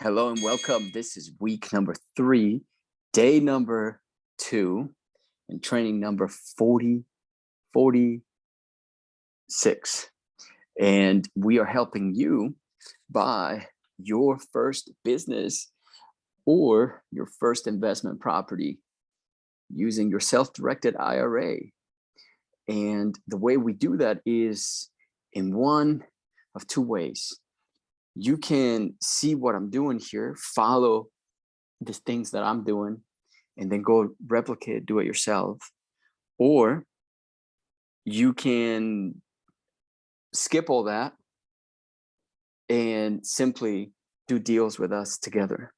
Hello and welcome. This is week number 3, day number 2, and training number 46. And we are helping you buy your first business or your first investment property using your self-directed IRA. And the way we do that is in one of two ways. You can see what I'm doing here, follow the things that I'm doing, and then go replicate, do it yourself. Or you can skip all that and simply do deals with us together.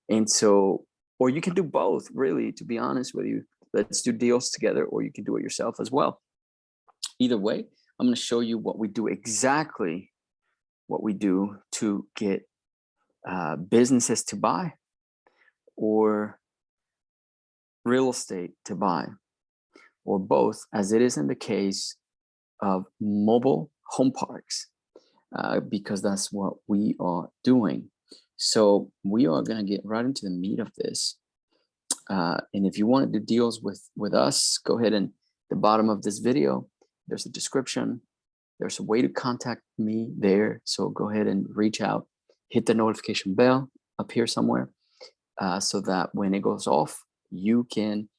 And so, or you can do both, really, to be honest with you. Let's do deals together, or you can do it yourself as well. Either way, I'm going to show you what we do, exactly what we do to get businesses to buy or real estate to buy, or both, as it is in the case of mobile home parks, because that's what we are doing. So we are going to get right into the meat of this. And if you want to do deals with us, go ahead, and the bottom of this video, there's a description. There's a way to contact me there. So go ahead and reach out, hit the notification bell up here somewhere, so that when it goes off, you can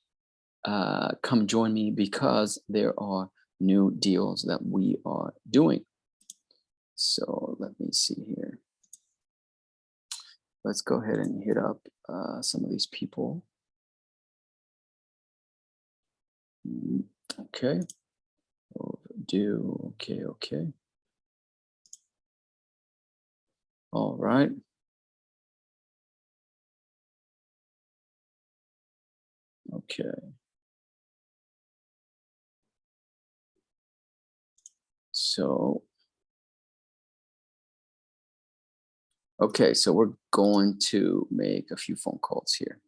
come join me, because there are new deals that we are doing. So let me see here. Let's go ahead and hit up some of these people. Okay. Overdue. Okay. All right. Okay. So, okay, so we're going to make a few phone calls here.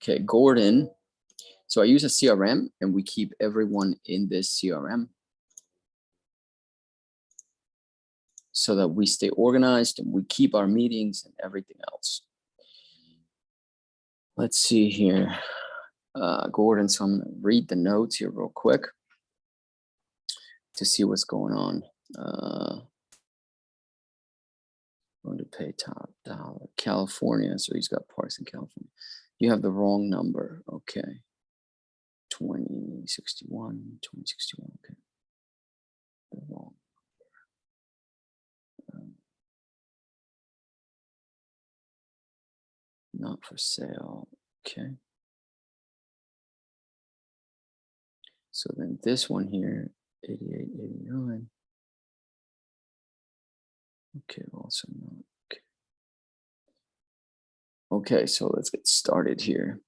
Okay, Gordon. So I use a CRM, and we keep everyone in this CRM so that we stay organized and we keep our meetings and everything else. Let's see here. Gordon, so I'm going to read the notes here real quick to see what's going on. Going to pay top dollar. California, so he's got parks in California. You have the wrong number. Okay. 2061, okay. The wrong number. Not for sale. Okay. So then this one here, 8889. Okay, also not. Okay. Okay, so let's get started here.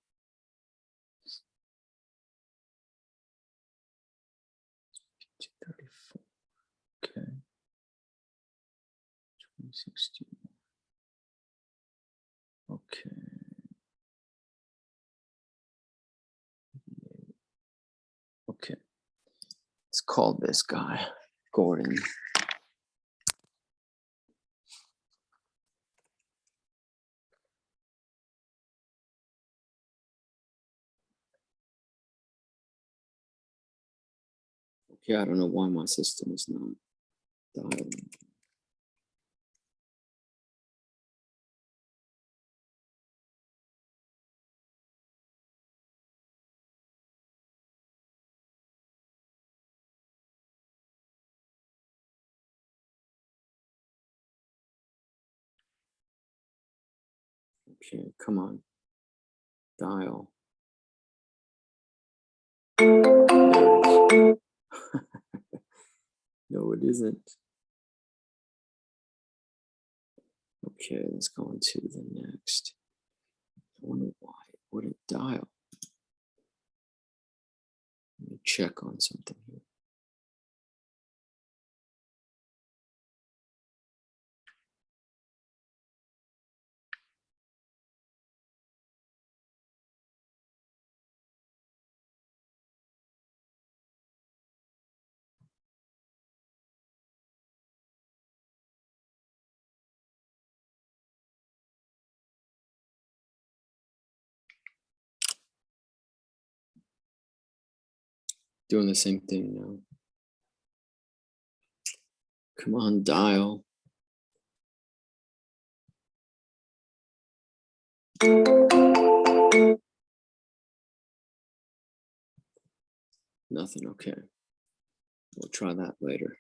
Okay. 2060. Okay. Okay. Let's call this guy Gordon. Okay, I don't know why my system is not dialing. Okay, come on. Dial. No, it isn't. Okay, let's go into the next. I wonder why it wouldn't dial. Let me check on something here. Doing the same thing now. Come on, dial. Nothing, okay. We'll try that later.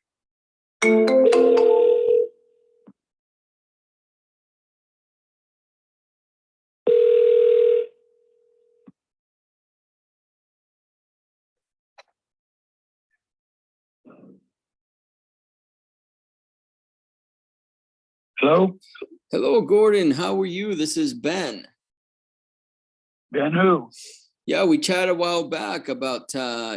Hello? Hello, Gordon. How are you? This is Ben. Ben who? Yeah, we chatted a while back about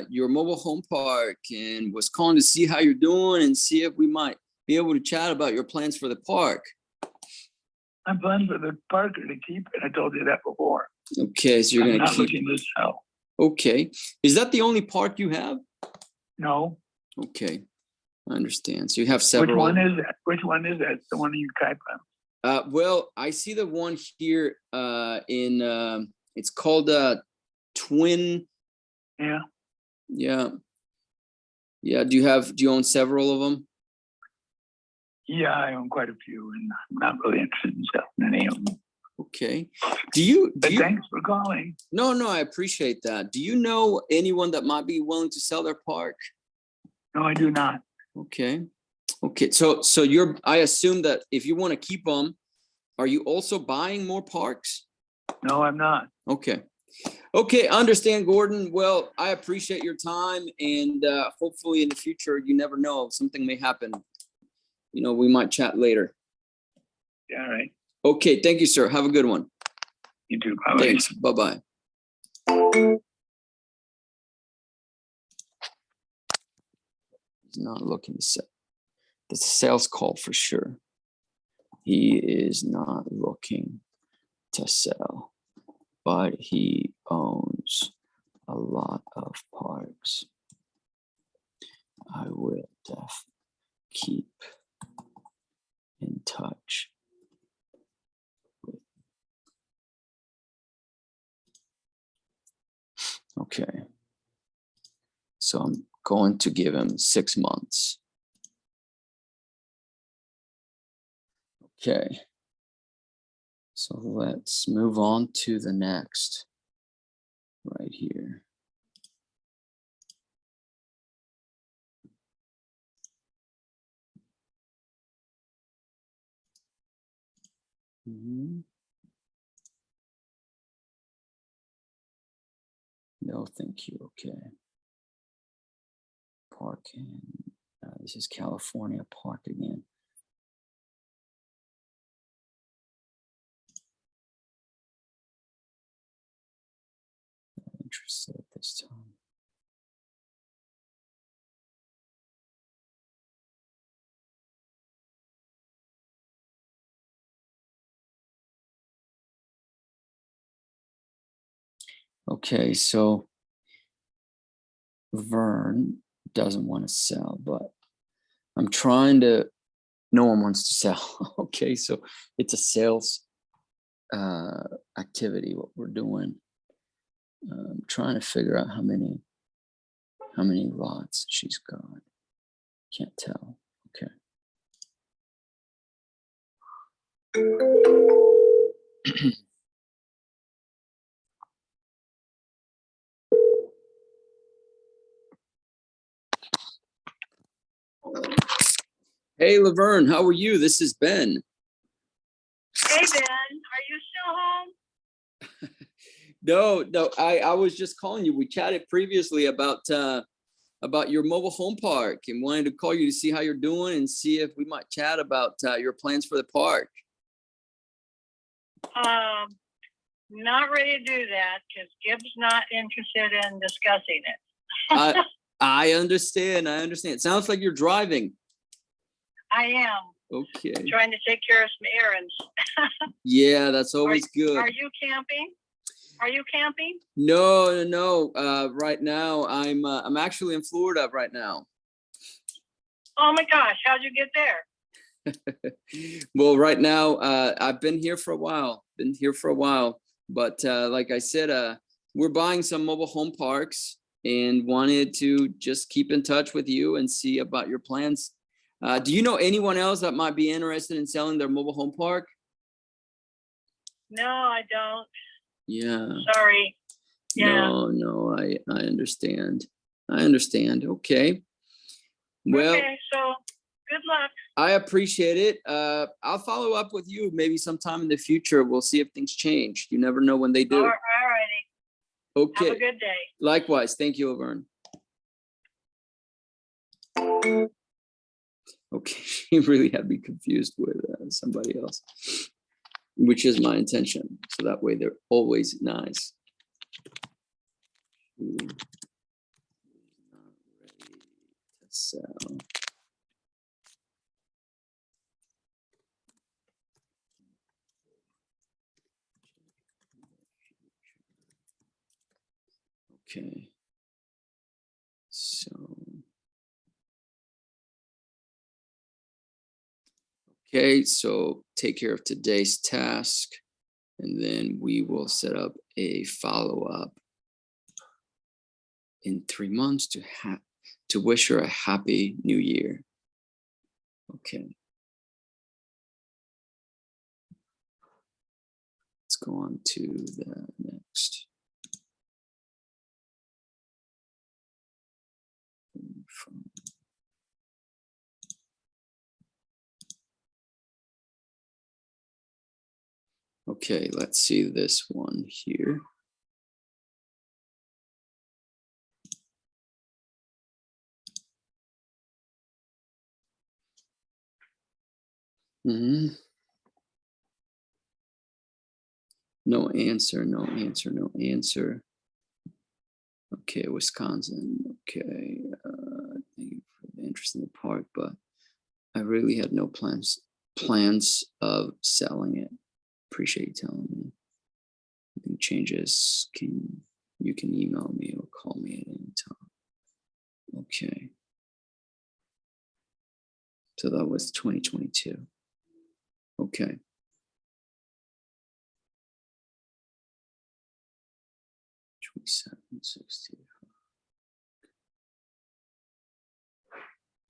your mobile home park and was calling to see how you're doing and see if we might be able to chat about your plans for the park. I'm planning for the park to keep it. I told you that before. Okay, so you're I'm going to not keep. looking to sell. Okay. Is that the only park you have? No. Okay. I understand. So you have Which several. one is that? Which one is that? The one you type on? Well, I see the one here it's called Twin. Yeah. Yeah. Yeah. Do you own several of them? Yeah, I own quite a few, and I'm not really interested in selling any of them. Okay. But thanks for calling. No, I appreciate that. Do you know anyone that might be willing to sell their park? No, I do not. Okay. So I assume that if you want to keep them, are you also buying more parks? No, I'm not. Okay. Okay, I understand, Gordon. Well, I appreciate your time, and hopefully in the future, you never know, something may happen. You know, we might chat later. Yeah, all right. Okay, thank you, sir. Have a good one. You too. Bye-bye. Thanks. Bye-bye. He's not looking to sell. That's a sales call for sure. He is not looking to sell, but he owns a lot of parks. I will keep in touch. Okay. So I'm going to give him 6 months. Okay. So let's move on to the next right here. No, thank you. Okay. Parking. This is California Park again. Not interested at this time. Okay, so Vern doesn't want to sell, but I'm trying to, no one wants to sell. Okay, so it's a sales activity, what we're doing. I'm trying to figure out how many lots she's got. Can't tell. Okay. Hey, Laverne, how are you? This is Ben. Hey, Ben, are you still home? No, I was just calling you. We chatted previously about your mobile home park and wanted to call you to see how you're doing and see if we might chat about your plans for the park. Not ready to do that because Gib's not interested in discussing it. I understand. It sounds like you're driving. I am. Okay. Trying to take care of some errands. Yeah, that's always good. Are you camping? Are you camping? No. Right now, I'm actually in Florida right now. Oh my gosh, how'd you get there? Well, right now, I've been here for a while. But like I said, we're buying some mobile home parks, and wanted to just keep in touch with you and see about your plans. Do you know anyone else that might be interested in selling their mobile home park? No, I don't. Yeah. Sorry. Yeah. No, I understand. I understand. Okay. Well, Okay, so good luck. I appreciate it. I'll follow up with you maybe sometime in the future. We'll see if things change. You never know when they do. All righty. Have Okay. a good day. Likewise. Thank you, Laverne. Okay, she really had me confused with somebody else, which is my intention. So that way they're always nice. Not ready to sell. Okay. So. Okay, so take care of today's task, and then we will set up a follow-up in 3 months to wish her a happy new year. Okay. Let's go on to the next. Okay, let's see this one here. No answer, no answer, no answer. Okay, Wisconsin. Okay, thank you for the interest in the park, but I really had no plans of selling it. Appreciate you telling me. Any changes, you can email me or call me at any time. Okay. So that was 2022. Okay.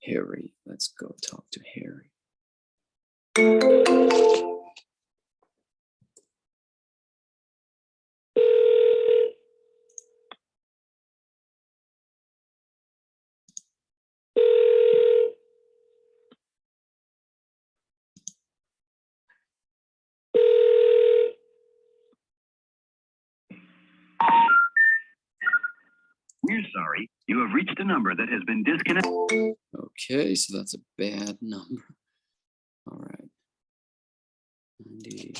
Harry, let's go talk to Harry. We're sorry. You have reached a number that has been disconnected. Okay, so that's a bad number. All right. 90,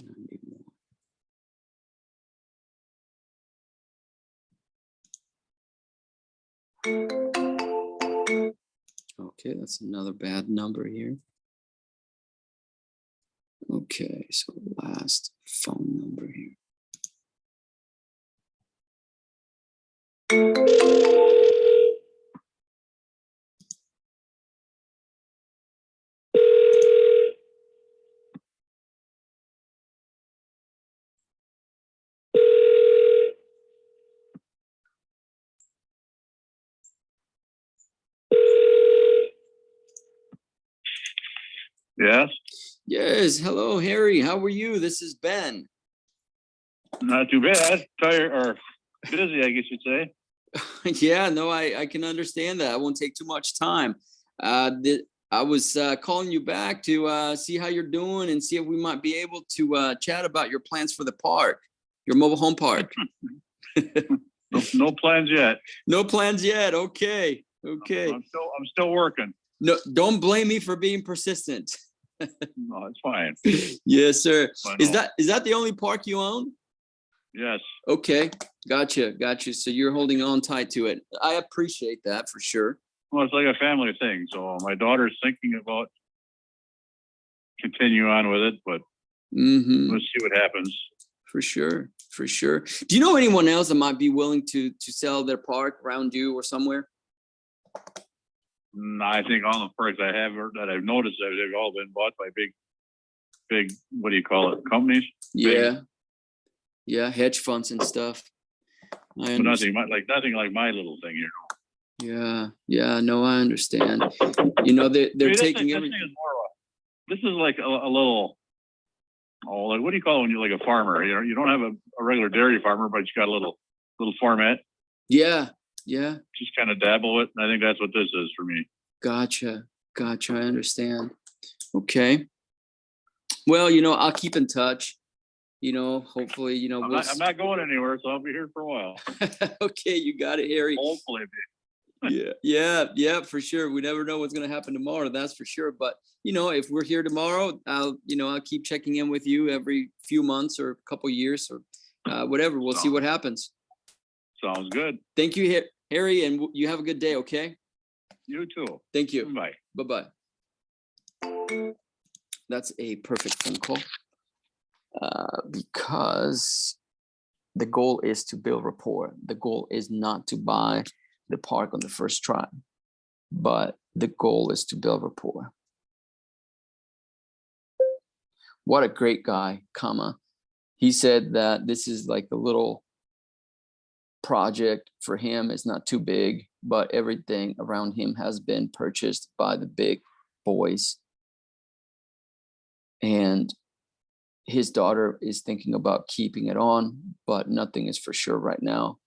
91. Okay, that's another bad number here. Okay, so last phone number here. Yes, Yes, hello, Harry. How are you? This is Ben. not too bad. Tired or busy, I guess you'd say. Yeah, no, I can understand that. I won't take too much time. I was calling you back to see how you're doing and see if we might be able to chat about your plans for the park, your mobile home park. No plans yet. No plans yet. Okay. Okay. I'm still working. No, don't blame me for being persistent. No, it's fine. Yes, sir. I Is know. that the only park you own? Yes. Okay. Gotcha. So you're holding on tight to it. I appreciate that for sure. Well, it's like a family thing. So my daughter's thinking about continue on with it, but Mm-hmm. let's see what happens. For sure. For sure. Do you know anyone else that might be willing to sell their park around you or somewhere? I think all the parks I have that I've noticed that they've all been bought by big, what do you call it, companies? Yeah. Yeah. Hedge funds and stuff. I But understand. nothing like my little thing here. Yeah, no, I understand. You know, they're I mean, taking this everything. thing is more of this is like a little, like, what do you call it when you're like a farmer? You know, you don't have a regular dairy farmer, but you got a little farmette. Yeah, Just kind of dabble with. And I think that's what this is for me. gotcha. I understand. Okay. Well, you know, I'll keep in touch. You know, hopefully, you know, I'm not going anywhere, so I'll be here for a while. Okay, you got it, Harry. Hopefully. Yeah, for sure. We never know what's going to happen tomorrow. That's for sure. But you know, if we're here tomorrow, I'll keep checking in with you every few months or a couple years or whatever. We'll see what happens. Sounds good. Thank you, Harry, and you have a good day. Okay. You too. Thank you. Bye. Bye. That's a perfect phone call because the goal is to build rapport. The goal is not to buy the park on the first try, but the goal is to build rapport. What a great guy, comma. He said that this is like a little project for him. It's not too big, but everything around him has been purchased by the big boys. And his daughter is thinking about keeping it on, but nothing is for sure right now,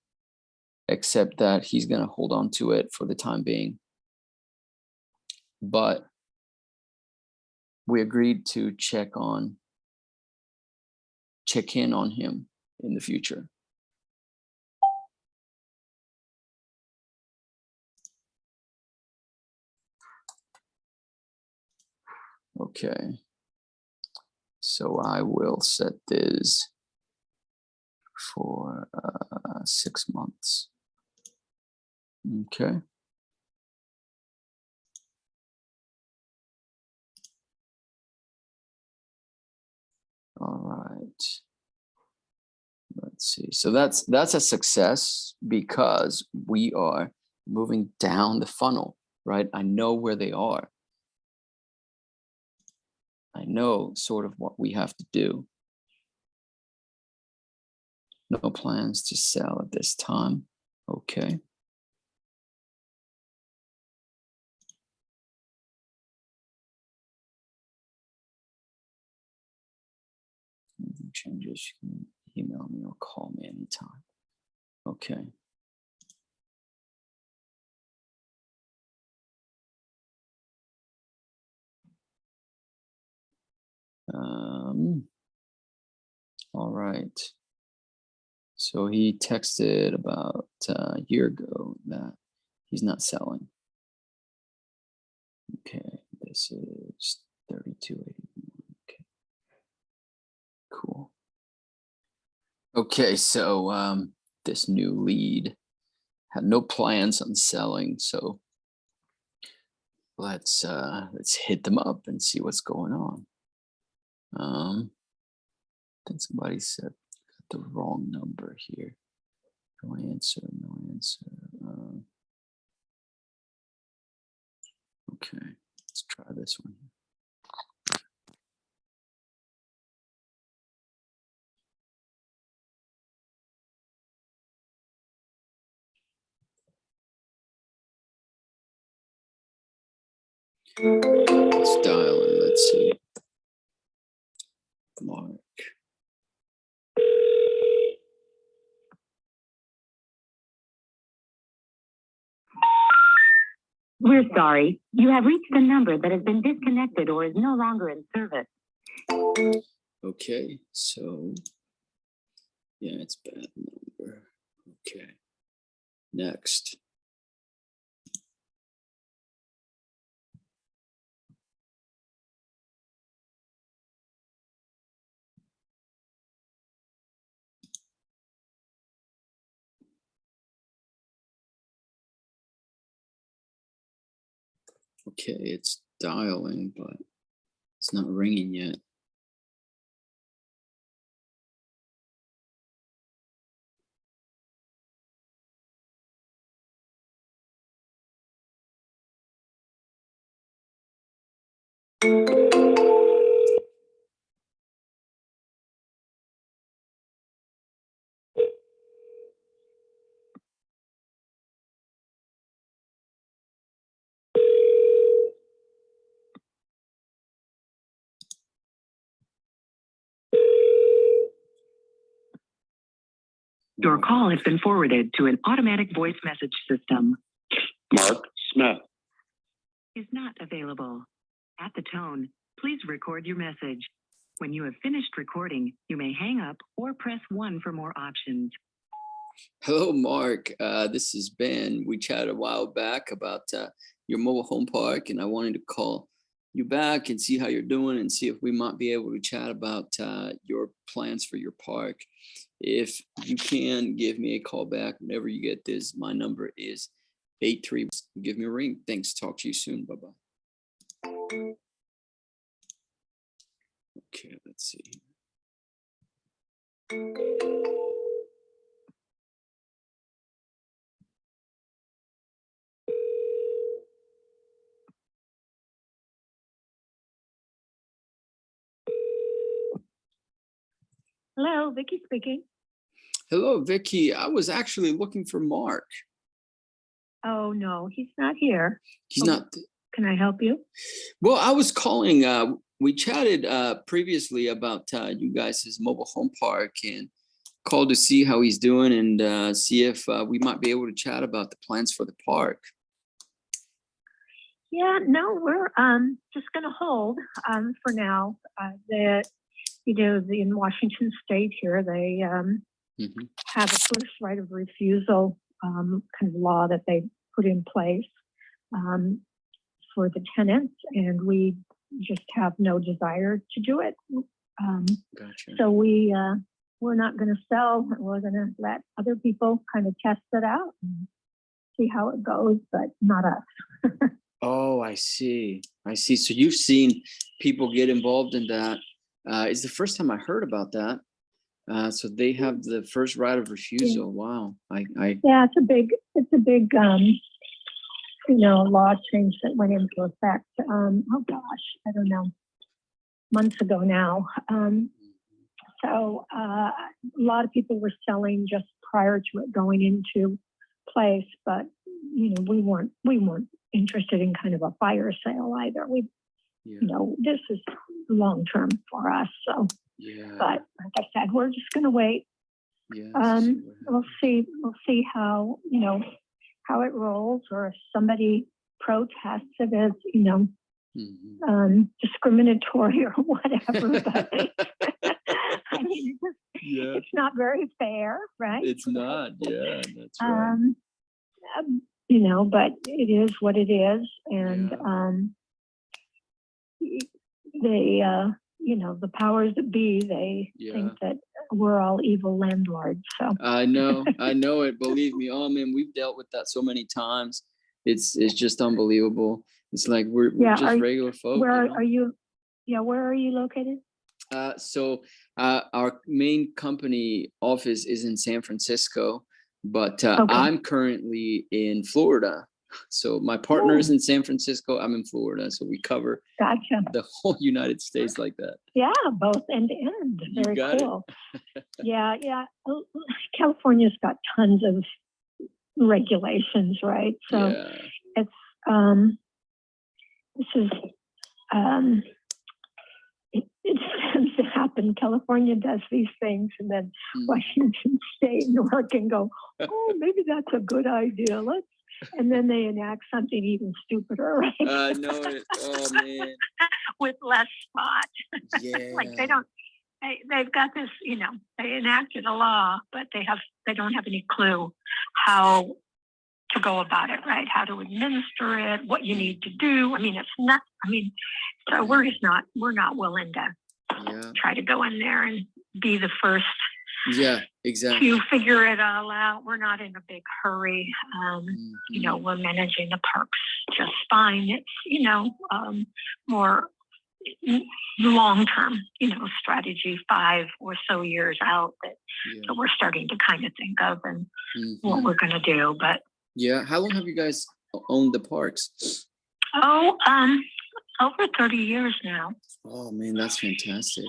except that he's going to hold on to it for the time being. But we agreed to check in on him in the future. Okay. So I will set this for 6 months. Okay. All right. Let's see. So that's a success because we are moving down the funnel, right? I know where they are. I know sort of what we have to do. No plans to sell at this time. Okay. Anything changes, you can email me or call me anytime. Okay. All right. So he texted about a year ago that he's not selling. Okay, this is 3281. Okay, cool. Okay, so this new lead had no plans on selling, so let's hit them up and see what's going on. I think somebody said got the wrong number here. No answer. Okay, let's try this one. Let's dial in. Let's see. Mark. We're sorry. You have reached a number that has been disconnected or is no longer in service. Okay, so yeah, it's bad number. Okay, next. Okay, it's dialing, but it's not ringing yet. Your call has been forwarded to an automatic voice message system. Mark Smith. Is not available. At the tone, please record your message. When you have finished recording, you may hang up or press 1 for more options. Hello, Mark. This is Ben. We chatted a while back about your mobile home park, and I wanted to call you back and see how you're doing and see if we might be able to chat about your plans for your park. If you can, give me a call back whenever you get this. My number is 83. Give me a ring. Thanks. Talk to you soon. Bye-bye. Okay, let's see. Hello, Vicky speaking. Hello, Vicky. I was actually looking for Mark. Oh, no, he's not here. He's Oh. not. Can I help you? Well, I was calling. We chatted previously about you guys' mobile home park and called to see how he's doing and see if we might be able to chat about the plans for the park. Yeah, no, we're just going to hold for now. In Washington State here, they have a first right of refusal kind of law that they put in place for the tenants, and we just have no desire to do it. Gotcha. So we're not going to sell. We're going to let other people kind of test it out and see how it goes, but not us. Oh, I see. I see. So you've seen people get involved in that. It's the first time I heard about that. So they have the first right of refusal. Wow. Yeah, it's a big law change that went into effect. Oh gosh, I don't know, months ago now. So a lot of people were selling just prior to it going into place, but we weren't interested in kind of a fire sale either. This is long term for us. So, but like I said, we're just going to wait. We'll see how it rolls, or if somebody protests it as discriminatory or whatever. But I mean, it's not very fair, right? It's not. Yeah, that's right. But it is what it is, and the powers that be, they think that we're all evil landlords. So I know it. Believe me. Oh man, we've dealt with that so many times. It's just unbelievable. It's like we're just regular folk. Where are you? Yeah, where are you located? So our main company office is in San Francisco, but I'm currently in Florida. So my partner is in San Francisco. I'm in Florida. So we cover the whole United States like that. Yeah, both end to end. Very cool. Yeah. California's got tons of regulations, right? So it's this is it tends to happen. California does these things, and then Washington State and Oregon go, oh, maybe that's a good idea. And then they enact something even stupider, right? I know it. Oh man. With less spot. Yeah. Like they've got this, they enacted a law, but they don't have any clue how to go about it, right? How to administer it, what you need to do. So we're not willing to try to go in there and be the first. Yeah, exactly. To figure it all out. We're not in a big hurry. We're managing the parks just fine. It's, more long-term, strategy 5 or so years out that we're starting to kind of think of and what we're going to do. But how long have you guys owned the parks? Over 30 years now. Oh man, that's fantastic.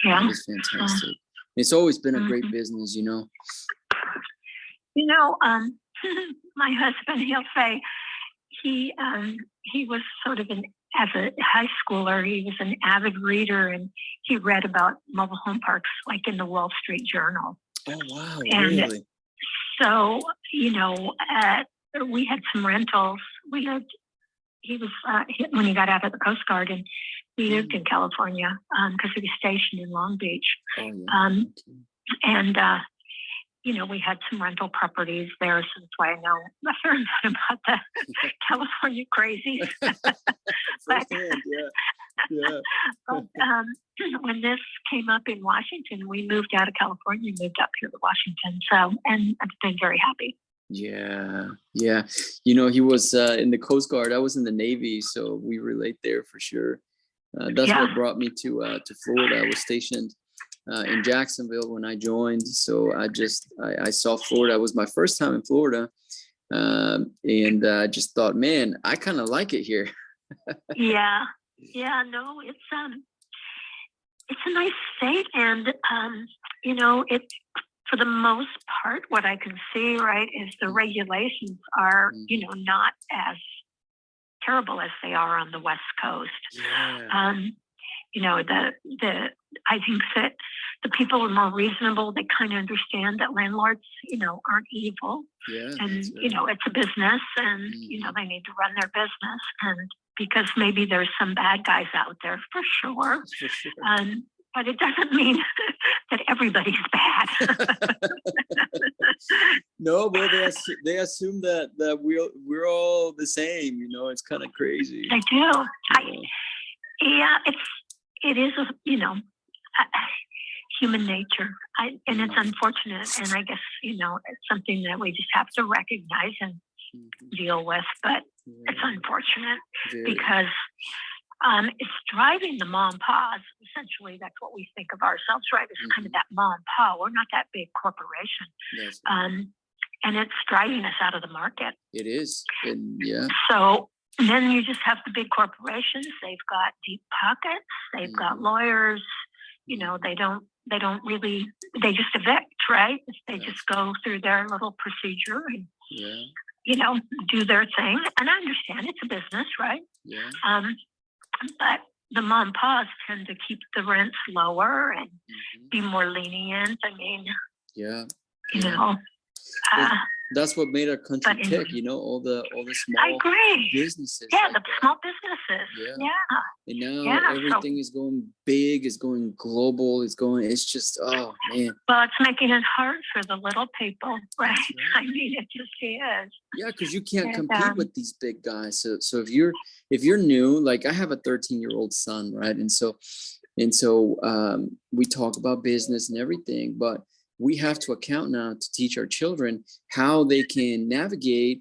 Yeah. That is fantastic. It's always been a great business, My husband, he'll say he was sort of as a high schooler, he was an avid reader, and he read about mobile home parks like in the Wall Street Journal. Oh, wow. And- Really? So, we had some rentals. When he got out of the Coast Guard, and he lived in California because he was stationed in Long Beach. Oh, yeah. Um, Okay. And, we had some rental properties there, so that's why I know a fair amount about the California crazies. Firsthand, yeah. But when this came up in Washington, we moved out of California and moved up here to Washington. So, and I've been very happy. Yeah, yeah. He was in the Coast Guard. I was in the Navy, so we relate there for sure. That's Yeah. what brought me to Florida. I was stationed in Jacksonville when I joined, so I saw Florida. It was my first time in Florida, and I just thought, man, I kind of like it here. Yeah. No, it's a nice state, and it, for the most part, what I can see, right, is the regulations are, not as terrible as they are on the West Coast. Yeah. I think that the people are more reasonable. They kind of understand that landlords, aren't evil, Yeah. and that's right. it's a business, and they need to run their business, and because maybe there's some bad guys out there for sure. For sure. But it doesn't mean that everybody's bad. No, but they assume that we're all the same. It's kind of crazy. They do. Yeah. It is human nature, and it's unfortunate. And I guess it's something that we just have to recognize and Mhm. deal with. But it's Yeah. unfortunate Very. because it's driving the mom and pa's. Essentially, that's what we think of ourselves, right? It's kind of that mom and pa. We're not that big corporation, That's right. and it's driving us out of the market. It is. And yeah. So and then you just have the big corporations. They've got deep pockets. They've got Mhm. lawyers. They don't really. They just evict, right? They That's just go through their little procedure and Yeah. do their thing. And I understand it's a business, right? Yeah. But the mom and pa's tend to keep the rents lower and Mhm. be more lenient. I mean, Yeah. you Yeah. know, Well, that's what made our country but in- tick. All the I small agree. businesses. Yeah, like the that. small businesses. Yeah. Yeah. And now Yeah, so- everything is going big. It's going global. It's just, oh man. Well, it's making it hard for the little people, right? That's right. I mean, it just is. Yeah, because you can't And, compete with these big guys. So if you're new, like I have a 13-year-old son, right? And so we talk about business and everything, but we have to account now to teach our children how they can navigate,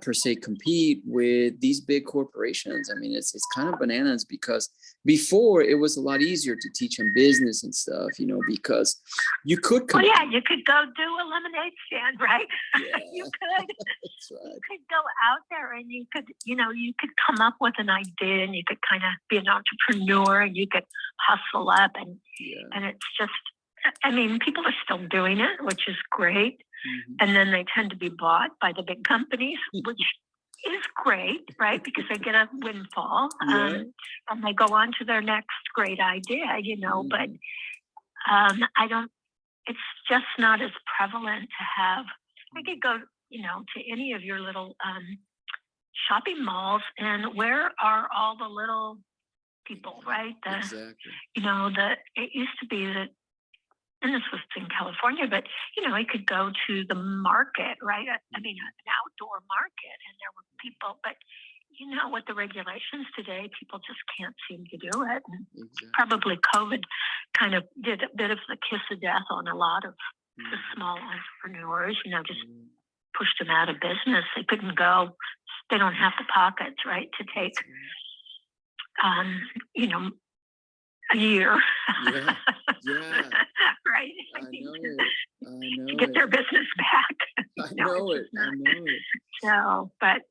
per se, compete with these big corporations. I mean, it's kind of bananas because before it was a lot easier to teach them business and stuff, because you could Well, compete. yeah, you could go do a lemonade stand, right? Yeah. You could. That's right. You could go out there and you could come up with an idea and you could kind of be an entrepreneur and you could hustle up and Yeah. it's just, I mean, people are still doing it, which is great. Mhm. And then they tend to be bought by the big companies, which is great, right? Because they get a windfall Yeah. and they go on to their next great idea, but it's just not as prevalent to have. I could go, to any of your little shopping malls, and where are all the little people, right? Exactly. It used to be that, and this was in California, but I could go to the market, right? I mean, an outdoor market, and there were people, but with the regulations today, people just can't seem to do it. And Exactly. probably COVID kind of did a bit of the kiss of death on a lot of the Mhm. small entrepreneurs, just Mhm. pushed them out of business. They couldn't go. They don't have the pockets, right, to take, That's right. a year. Yeah. Yeah. Right. I know it. I know to get it. their business back. I No, know it's it. just I not. know it. So, but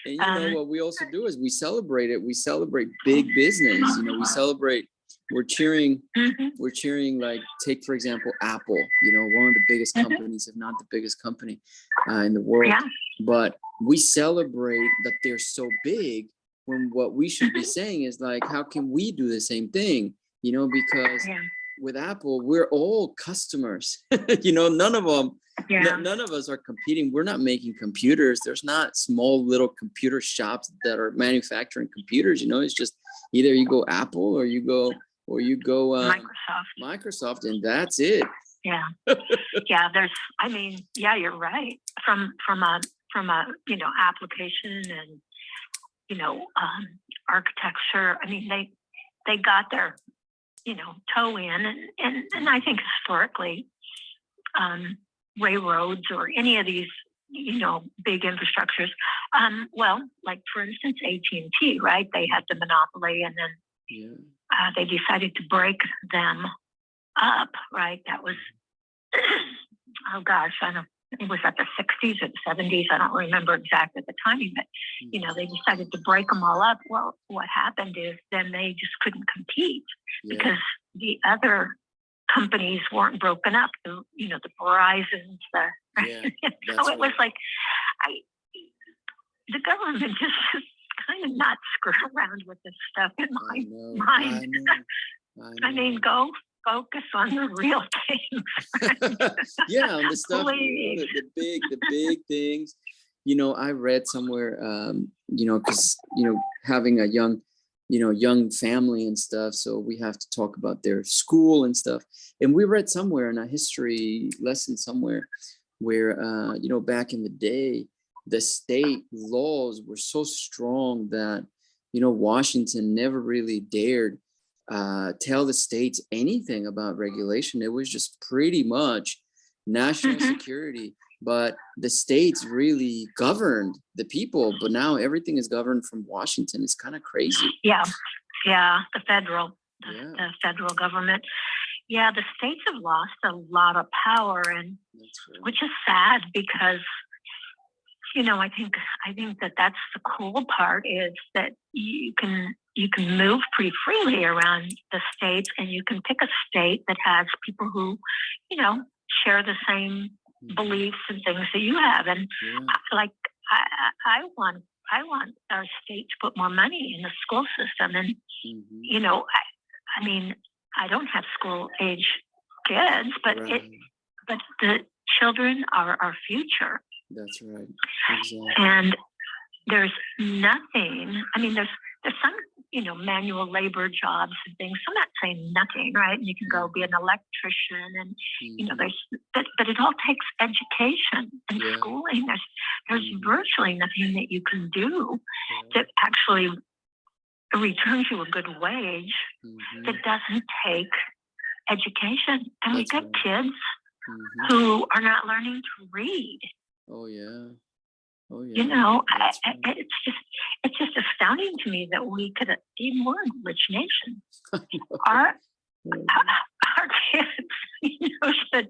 And Um, what we also do is we celebrate it. We celebrate big business. We celebrate. We're cheering. mhm, We're cheering. Like take for example, Apple. One of the biggest Mhm. companies, if not the biggest company in the world. yeah, But we celebrate that they're so big. When what we should be Mhm. saying is like, how can we do the same thing? Because yeah, with Apple, we're all customers. You know, none of them, Yeah. none of us are competing. We're not making computers. There's not small little computer shops that are manufacturing computers. You know, it's just either you go Apple or you go Microsoft. Microsoft, and that's it. Yeah. Yeah. I mean, yeah, you're right. From a, application and, architecture. I mean, they got their, toe in and I think historically, railroads or any of these, big infrastructures. Well, like for instance, AT&T, right? They had the monopoly and then Yeah. they decided to break them up, right? That was, oh gosh, I don't, it was at the 60s or the 70s. I don't remember exactly the timing, but, they decided to break them all up. Well, what happened is then they just couldn't compete because the other companies weren't broken up. The Verizons, Yeah, so it was like, the government just kind of not screw around with this stuff in my mind. I mean, go focus on the real things. Yeah, on the stuff, Please. the big things. I read somewhere, because having a young family and stuff, so we have to talk about their school and stuff. And we read somewhere in a history lesson somewhere where back in the day, the state laws were so strong that Washington never really dared tell the states anything about regulation. It was just pretty much national security, but the states really governed the people. But now everything is governed from Washington. It's kind of crazy. Yeah, the federal government. Yeah, the states have lost a lot of power, and which is sad because I think that's the cool part is that you can move pretty freely around the states, and you can pick a state that has people who share the same beliefs and things that you have. And I want our state to put more money in the school system. And I mean, I don't have school age kids, but but the children are our future. That's right. Exactly. And there's nothing. I mean, there's some manual labor jobs and things. So I'm not saying nothing, right? And you can go be an electrician, and but it all takes education and schooling. There's virtually nothing that you can do that actually returns you a good wage that doesn't take education. And we get kids who are not learning to read. Oh yeah. It's just astounding to me that we could even we're a rich nation. Our kids, should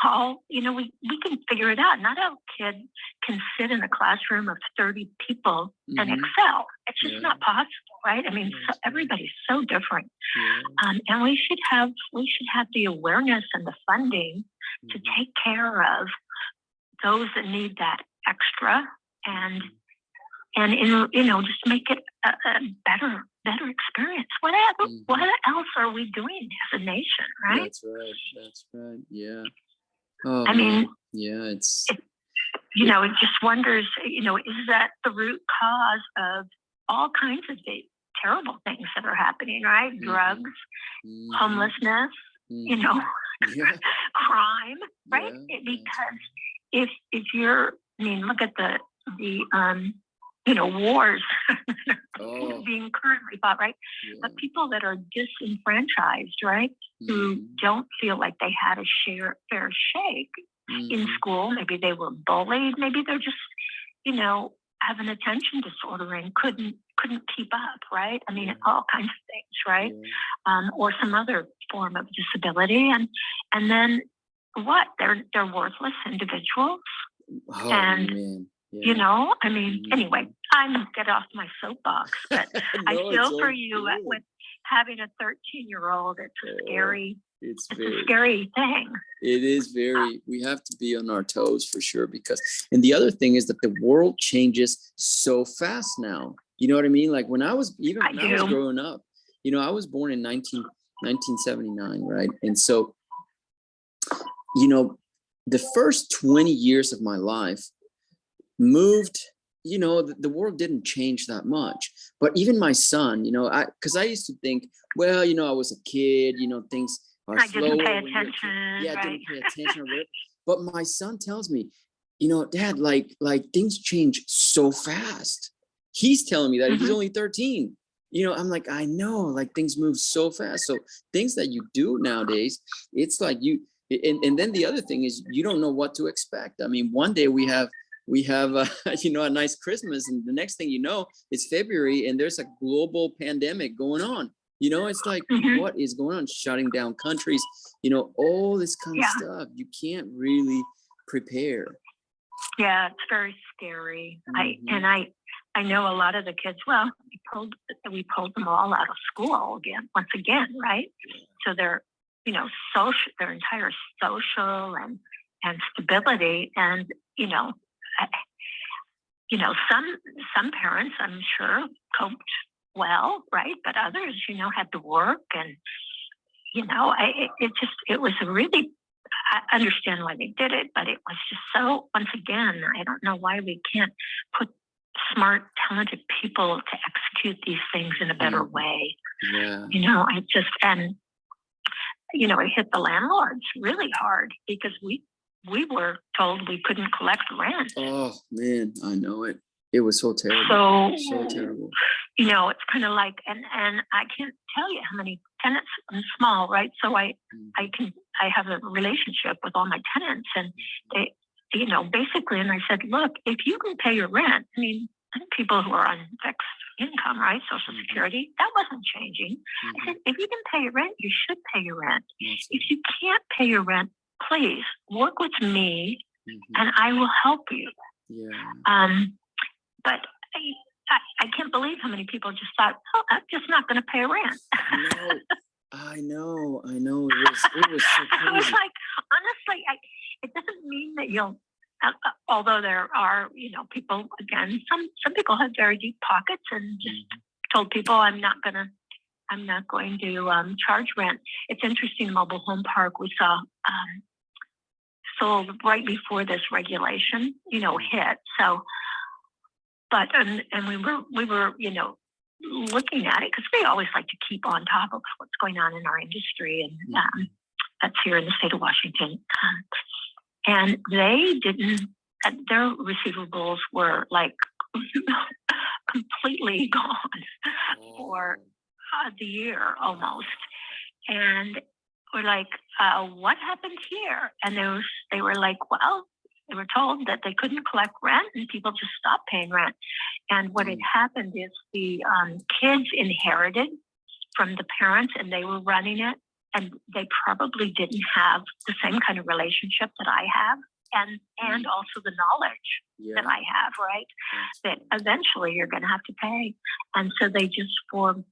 all, we can figure it out. Not all kids can sit in a classroom of 30 people and excel. It's just not possible, right? I mean, everybody's so different, and we should have the awareness and the funding to take care of those that need that extra, and just make it a better experience. What else are we doing as a nation, right? That's right. Yeah. Oh, I mean, yeah, it just wonders, is that the root cause of all kinds of the terrible things that are happening, right? Drugs, homelessness, crime, right? Because if you're, look at the wars being currently fought, right? But people that are disenfranchised, right? Who don't feel like they had a fair shake in school. Maybe they were bullied. Maybe they're just, have an attention disorder and couldn't keep up, right? I mean, all kinds of things, right? Or some other form of disability. And then what? They're worthless individuals. Oh, and man. Anyway, I'm get off my soapbox, but I feel for you with having a 13-year-old. It's a scary. It's a scary thing. It is we have to be on our toes for sure, and the other thing is that the world changes so fast now. You know what I mean? Like when I was growing up, I was born in 1979, right? And so, you know, the first 20 years of my life moved, you know, the world didn't change that much. But even my son, you know, because I used to think, well, you know, I was a kid, you know, things are I slower. didn't pay when you're a kid. attention. Yeah, I Right. didn't pay attention or whatever. But my son tells me, you know, Dad, like things change so fast. He's telling me that he's Mhm. only 13. You know, I'm like, I know, like things move so fast. So things that you do nowadays, it's like and then the other thing is you don't know what to expect. I mean, one day we have you know, a nice Christmas, and the next thing you know, it's February and there's a global pandemic going on. You know, it's like, Mhm. what is going on? Shutting down countries, you know, all this kind of Yeah. stuff. You can't really prepare. Yeah, it's very scary. Mhm. I know a lot of the kids. Well, we pulled them all out of school once again, right? So their, you know, their entire social and stability, and you know, you know, some parents, I'm sure, coped well, right? But others, you know, had to work, and you know, it was a really. I understand why they did it, but it was just so. Once again, I don't know why we can't put smart, talented people to execute these things in a better way. Yeah. You know, and you know, it hit the landlords really hard because we were told we couldn't collect rent. Oh man, I know it. It was so terrible. So So, terrible. you know, it's kind of like, and I can't tell you how many tenants. I'm small, right? So I have a relationship with all my tenants, and they, you know, basically, and I said, look, if you can pay your rent, I mean, people who are on fixed income, right, Social Security, that wasn't changing. I said, if you can pay your rent, you should pay your rent. If you can't pay your rent, please work with me, and I will help you. Yeah. But I can't believe how many people just thought, oh, I'm just not going to pay rent. No, I know. It was so I was crazy. like, honestly, it doesn't mean that you'll. Although there are, you know, people again, some people have very deep pockets and just told people, I'm not going to charge rent. It's interesting. Mobile home park we saw sold right before this regulation, you know, hit. So. But and we were you know, looking at it because we always like to keep on top of what's going on in our industry, and that's here in the state of Washington. And they didn't. Their receivables were like completely gone for the year almost, and we're like, what happened here? And they were like, well. They were told that they couldn't collect rent, and people just stopped paying rent. And what had happened is the kids inherited from the parents, and they were running it, and they probably didn't have the same kind of relationship that I have, and also the knowledge that I have, right? That eventually you're going to have to pay. And so they just forwent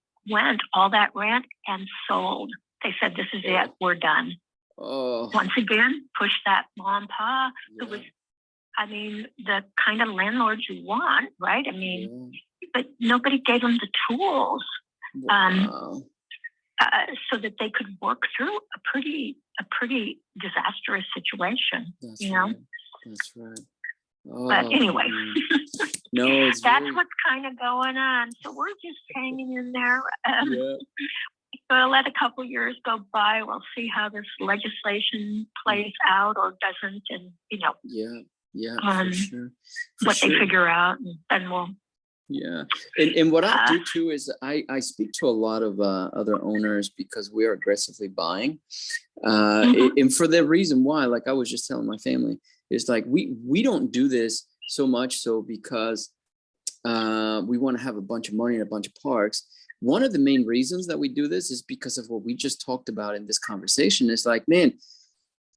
all that rent and sold. They said, this is it, we're done. Oh. Once again, push that mom and pa who was, I mean, the kind of landlords you want, right? I mean, but nobody gave them the tools so that they could work through a pretty disastrous situation. That's you know. right. That's right. Oh, but anyway, no, it's that's very... what's kind of going on. So we're just hanging in there. Yeah. We'll let a couple years go by. We'll see how this legislation plays out or doesn't, and you know. Yeah, for sure. What they figure out, and then we'll. Yeah, and what I do too is I speak to a lot of other owners because we are aggressively buying, and for the reason why, like I was just telling my family, is like we don't do this so much so because we want to have a bunch of money in a bunch of parks. One of the main reasons that we do this is because of what we just talked about in this conversation. It's like, man,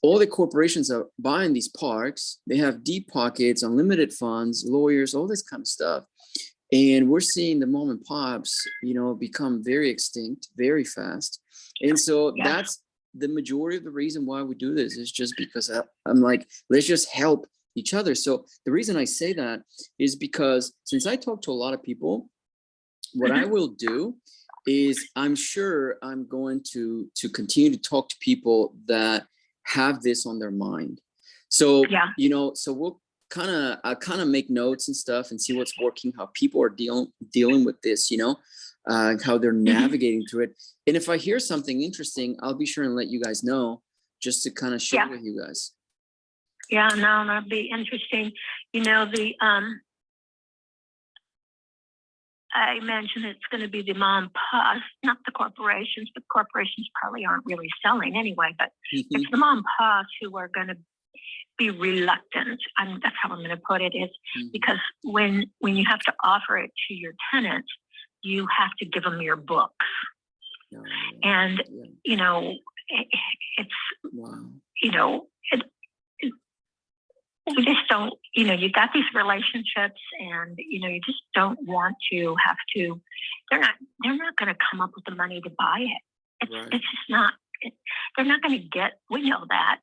all the corporations are buying these parks. They have deep pockets, unlimited funds, lawyers, all this kind of stuff. And we're seeing the mom and pops, you know, become very extinct, very fast. And so that's the majority of the reason why we do this is just because I'm like, let's just help each other. So the reason I say that is because since I talk to a lot of people, what I will do is I'm sure I'm going to continue to talk to people that have this on their mind. So, Yeah. you know, so we'll kind of make notes and stuff and see what's working, how people are dealing with this, you know, how they're navigating through it. And if I hear something interesting, I'll be sure and let you guys know, just to kind of share Yeah. with you guys. Yeah, no, that'd be interesting. You know, I mentioned it's going to be the mom and pops, not the corporations, but corporations probably aren't really selling anyway, but it's the mom and pops who are going to be reluctant. That's how I'm going to put it, is because when you have to offer it to your tenants, you have to give them your books. And, you know, it's, you know, we just don't, you know, you got these relationships and, you know, you just don't want to have to, they're not going to come up with the money to buy it. It's just not, they're not going to get, we know that,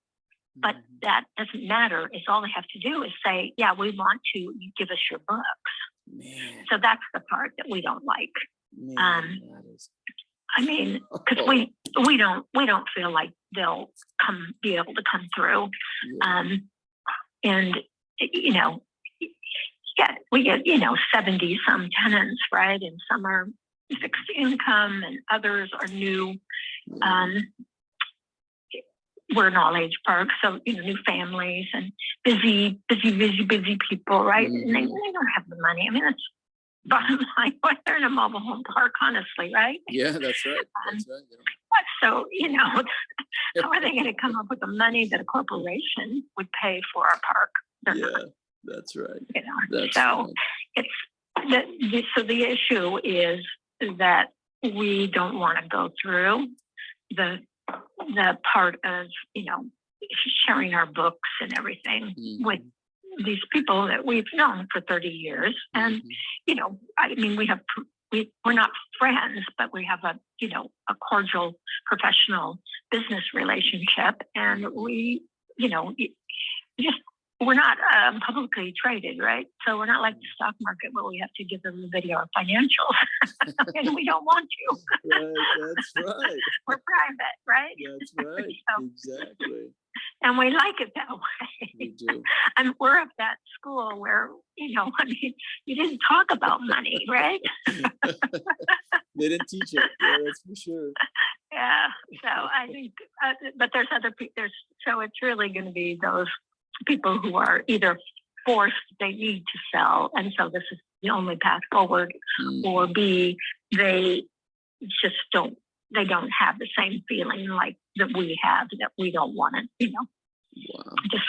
but that doesn't matter. It's all they have to do is say, yeah, we want to, you give us your books. So that's the part that we don't like. I mean, because we don't feel like they'll be able to come through. And, you know, we get, you know, 70 some tenants, right? And some are fixed income and others are new. We're an all age park, so, you know, new families and busy people, right? And they don't have the money. I mean, that's bottom line. They're in a mobile home park, honestly, right? Yeah, that's right. That's right. So, you know, how are they going to come up with the money that a corporation would pay for our park? They're not. That's right. You know, That's so right. so the issue is that we don't want to go through the part of, you know, sharing our books and everything with these people that we've known for 30 years. And, you know, I mean, we're not friends, but we have a, you know, a cordial professional business relationship. And we, you know, we're not publicly traded, right? So we're not like the stock market where we have to give everybody our financials. And we don't want to. Right, that's right. We're private, right? That's right. So, exactly. and we like it that way. We do. And we're of that school where, you know, I mean, you didn't talk about money, right? They didn't teach it. Yeah, that's for sure. Yeah. So I think, but there's other people. So it's really going to be those people who are either forced, they need to sell, and so this is the only path forward, or B, they just don't have the same feeling like that we have, that we don't want to, you know, just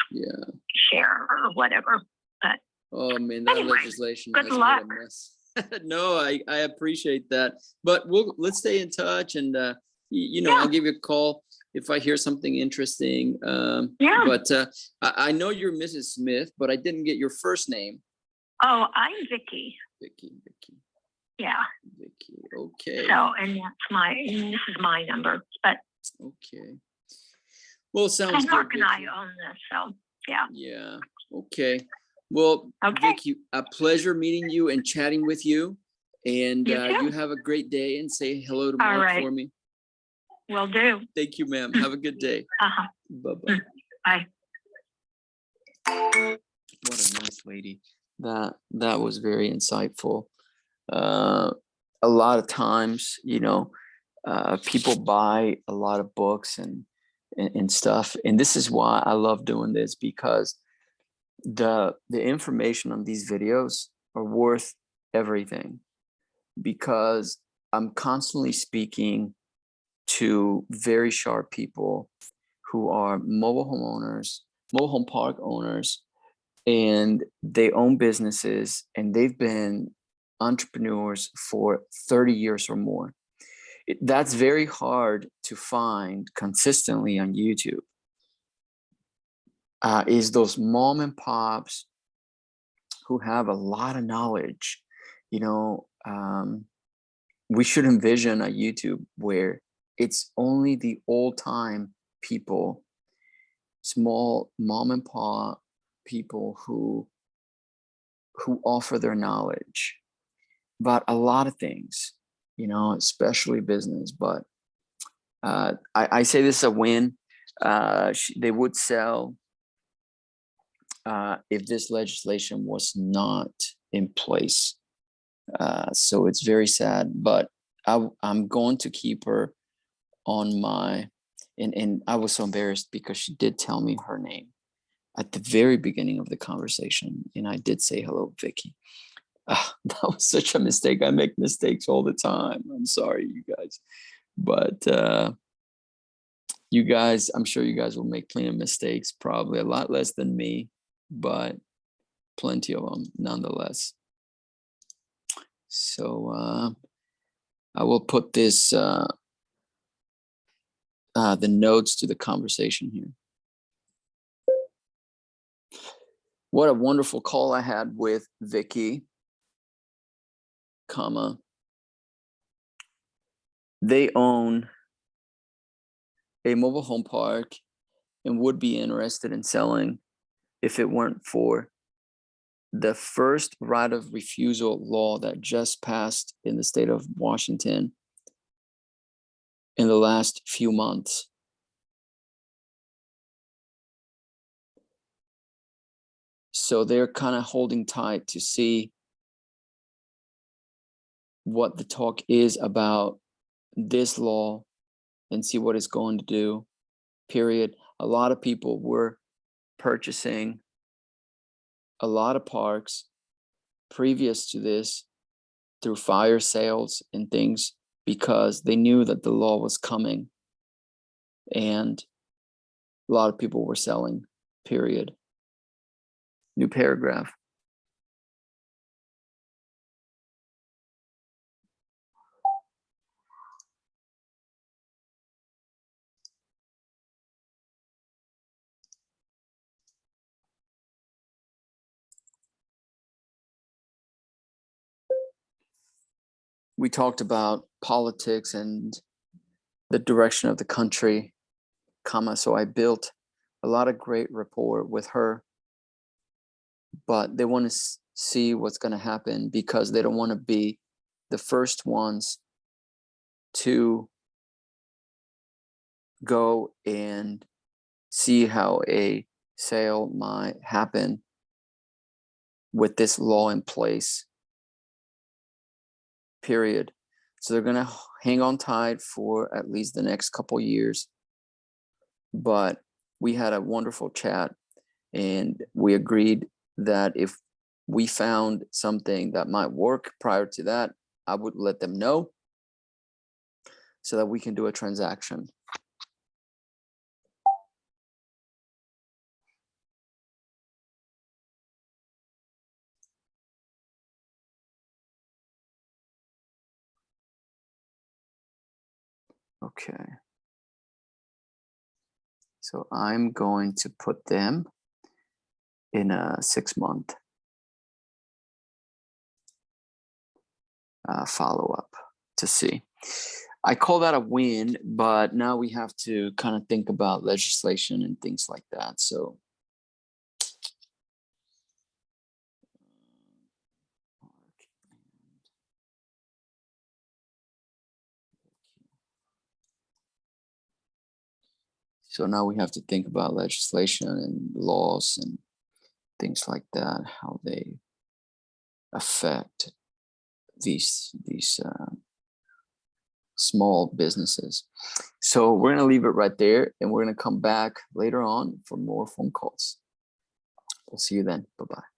share or whatever. But oh man, that anyway, legislation good has luck. made a mess. No, I appreciate that, but let's stay in touch, and you know, I'll give you a call if I hear something interesting. But I know you're Mrs. Smith, but I didn't get your first name. Oh, I'm Vicky. Vicky. Yeah. Vicky. Okay. So, and this is my number, but okay. Well, sounds and good. Mark and I Vicky. own this, so yeah. Yeah. Okay. Well, Okay. Vicky, a pleasure meeting you and chatting with you. And You too. you have a great day, and say hello to All Mark right. for me. Will do. Thank you, ma'am. Have a good day. Bye-bye. Bye. What a nice lady. That was very insightful. A lot of times, you know, people buy a lot of books and stuff. And this is why I love doing this, because the information on these videos are worth everything, because I'm constantly speaking to very sharp people who are mobile home park owners, and they own businesses, and they've been entrepreneurs for 30 years or more. That's very hard to find consistently on YouTube. Is those mom and pops who have a lot of knowledge. You know, we should envision a YouTube where it's only the old time people, small mom and pop people who offer their knowledge about a lot of things, especially business. But I say this is a win. They would sell if this legislation was not in place. So it's very sad, but I'm going to keep her on my, and I was so embarrassed because she did tell me her name at the very beginning of the conversation. And I did say, hello, Vicky. That was such a mistake. I make mistakes all the time. I'm sorry, you guys. But you guys, I'm sure you guys will make plenty of mistakes, probably a lot less than me, but plenty of them nonetheless. So I will put this, the notes to the conversation here. What a wonderful call I had with Vicky, they own a mobile home park and would be interested in selling if it weren't for the first right of refusal law that just passed in the state of Washington in the last few months. So they're kind of holding tight to see what the talk is about this law and see what it's going to do, period. A lot of people were purchasing a lot of parks previous to this through fire sales and things because they knew that the law was coming, and a lot of people were selling, period. New paragraph. We talked about politics and the direction of the country, so I built a lot of great rapport with her, but they want to see what's going to happen because they don't want to be the first ones to go and see how a sale might happen with this law in place, period. So they're going to hang on tight for at least the next couple years. But we had a wonderful chat and we agreed that if we found something that might work prior to that, I would let them know so that we can do a transaction. Okay. So I'm going to put them in a 6-month follow-up to see. I call that a win, but now we have to kind of think about legislation and things like that. So now we have to think about legislation and laws and things like that, how they affect these small businesses. So we're going to leave it right there, and we're going to come back later on for more phone calls. We'll see you then. Bye-bye.